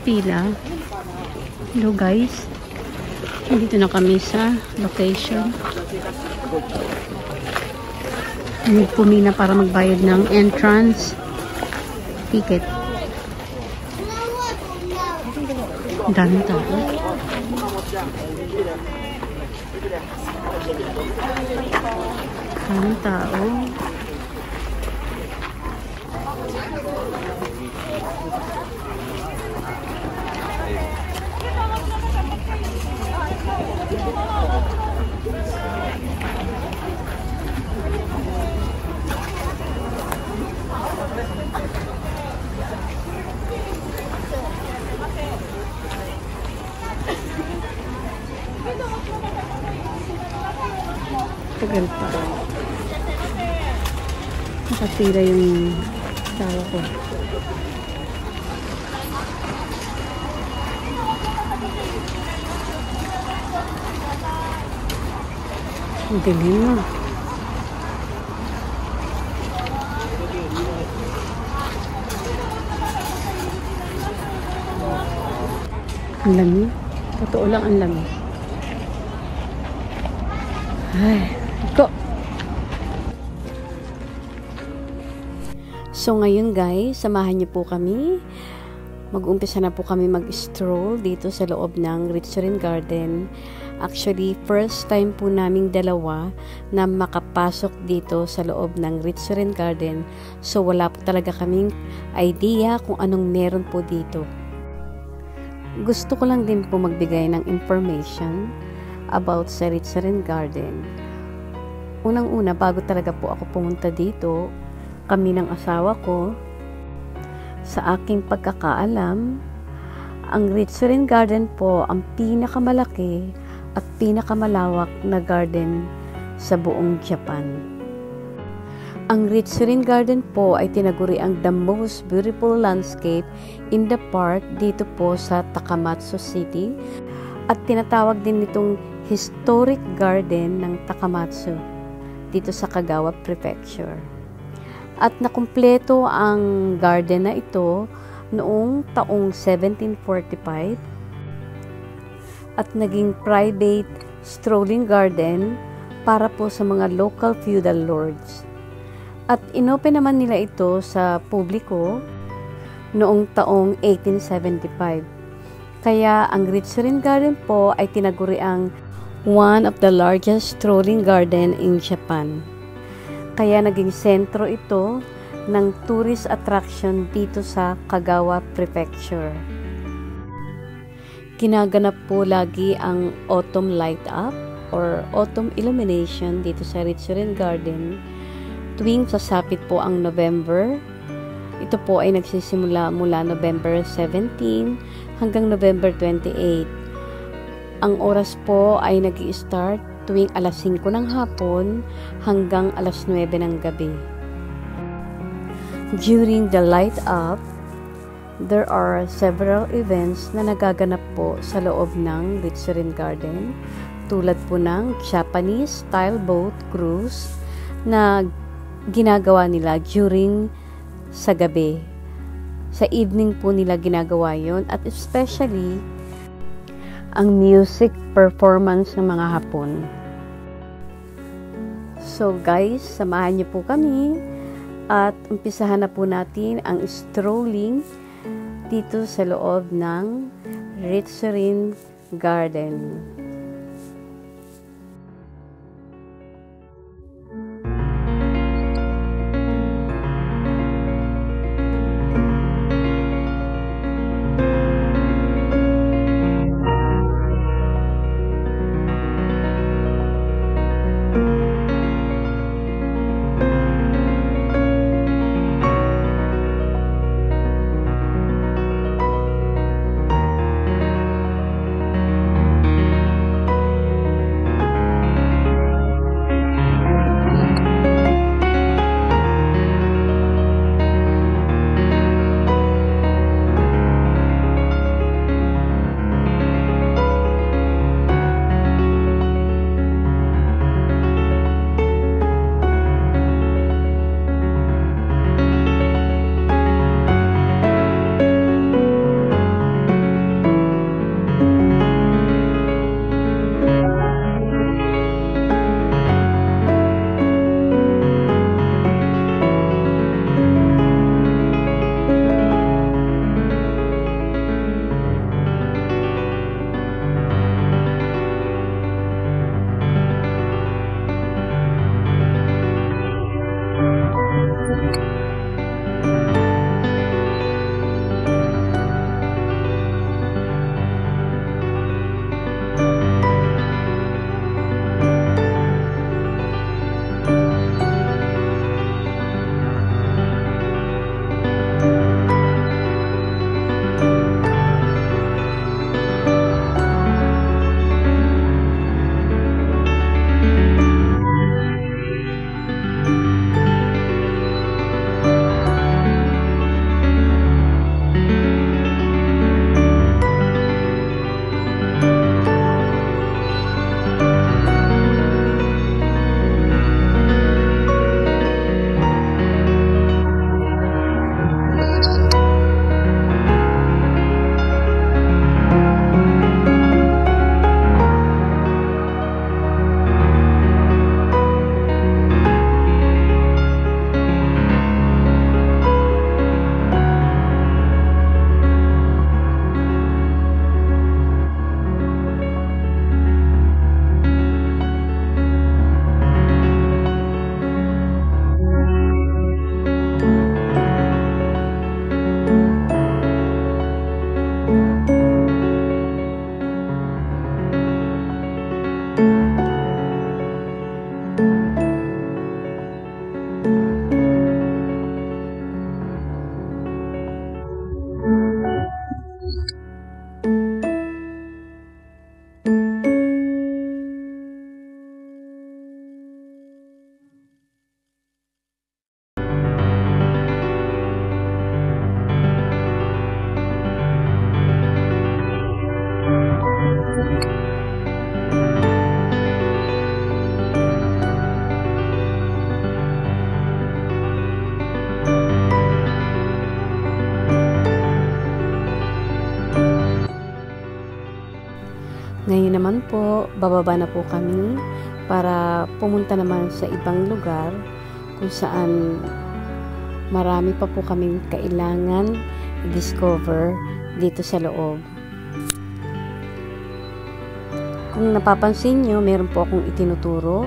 pila. Hello guys. Dito na kami sa location. Pumila para magbayad ng entrance ticket. Daming tao. Daming tao. Tagal pa. Nakatira yung tawa ko. Ang dilim na. Ang lamig. Totoo lang ang lamig. Ay, go! So ngayon guys, samahan niyo po kami. Mag-umpisa na po kami mag-stroll dito sa loob ng Ritz-Carlton Garden. Actually, first time po naming dalawa na makapasok dito sa loob ng Ritz-Carlton Garden. So wala po talaga kaming idea kung anong meron po dito. Gusto ko lang din po magbigay ng information about sa Ritz-Carlton Garden. Unang-una, bago talaga po ako pumunta dito, kami ng asawa ko, sa aking pagkakaalam, ang Ritz-Carlton Garden po ang pinakamalaki at pinakamalawak na garden sa buong Japan. Ang Ritz-Carlton Garden po ay tinaguri ang the most beautiful landscape in the park dito po sa Takamatsu City at tinatawag din nitong Historic Garden ng Takamatsu dito sa Kagawa Prefecture. At nakumpleto ang garden na ito noong taong 1745 at naging private strolling garden para po sa mga local feudal lords. At inopen naman nila ito sa publiko noong taong 1875. Kaya ang Ritz-Carlton Garden po ay tinaguri ang one of the largest strolling garden in Japan. Kaya naging sentro ito ng tourist attraction dito sa Kagawa Prefecture. Ginaganap po lagi ang autumn light up or autumn illumination dito sa Ritz-Carlton Garden tuwing sasapit po ang November. Ito po ay nagsisimula mula November 17 hanggang November 28. Ang oras po ay nag-i-start tuwing alas 5 ng hapon hanggang alas 9 ng gabi. During the light up, there are several events na nagaganap po sa loob ng Ritz-Carlton Garden, tulad po ng Japanese style boat cruise na ginagawa nila during sa gabi. Sa evening po nila ginagawa yon, at especially ang music performance ng mga Hapon. So guys, samahan niyo po kami at umpisahan na po natin ang strolling dito sa loob ng Ritz-Carlton Garden. naman po, bababa na po kami para pumunta naman sa ibang lugar kung saan marami pa po kaming kailangan i-discover dito sa loob. Kung napapansin nyo, meron po akong itinuturo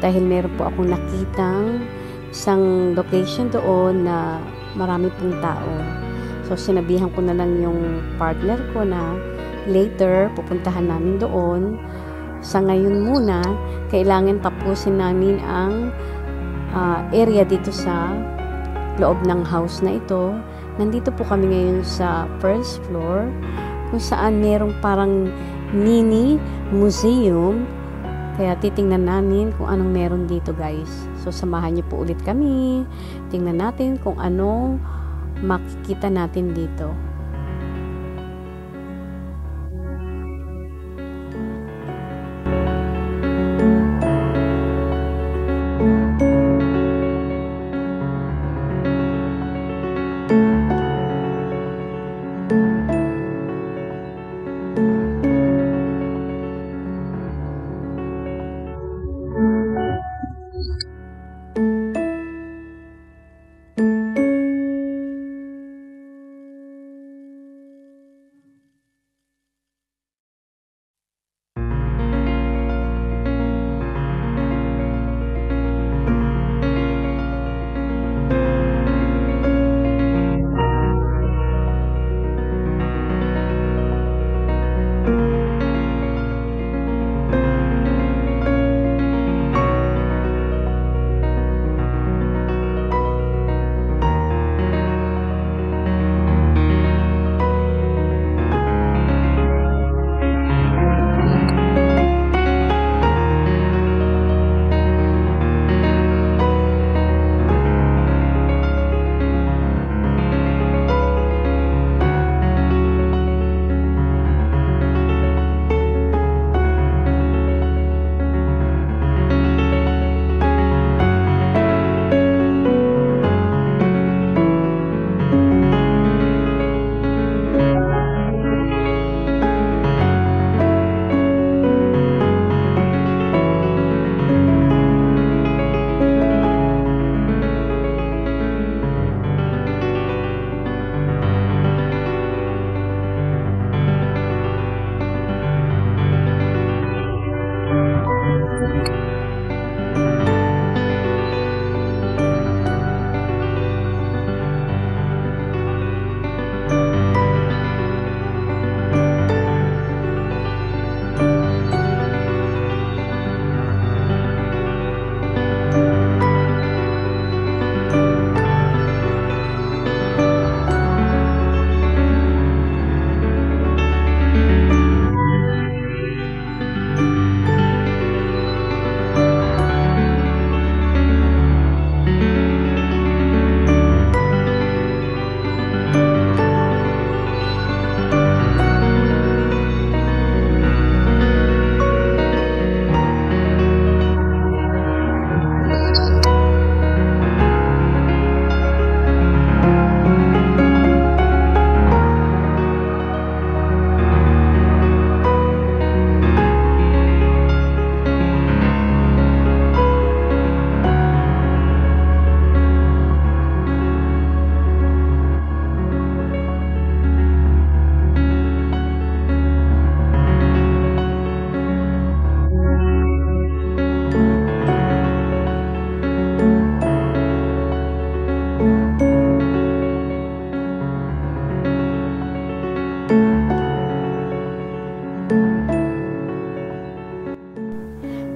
dahil meron po akong nakitang isang location doon na marami pong tao. So, sinabihan ko na lang yung partner ko na later, pupuntahan namin doon. Sa ngayon muna, kailangan tapusin namin ang area dito sa loob ng house na ito. Nandito po kami ngayon sa first floor, kung saan merong parang mini museum. Kaya titingnan namin kung anong meron dito, guys. So, samahan niyo po ulit kami. Tingnan natin kung anong makikita natin dito.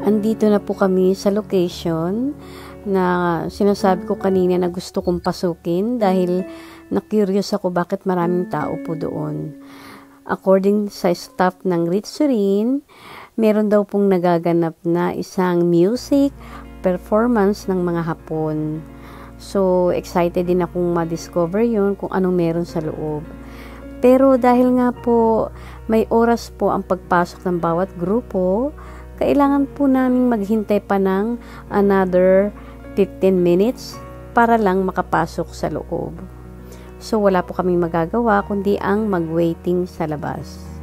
Andito na po kami sa location na sinasabi ko kanina na gusto kong pasukin dahil na-curious ako bakit maraming tao po doon. According sa staff ng Ritz-Serene, meron daw pong nagaganap na isang music performance ng mga Hapon. So, excited din akong ma-discover yun kung anong meron sa loob. Pero dahil nga po may oras po ang pagpasok ng bawat grupo, kailangan po namin maghintay pa ng another 15 minutes para lang makapasok sa loob. So, wala po kaming magagawa kundi ang mag-waiting sa labas.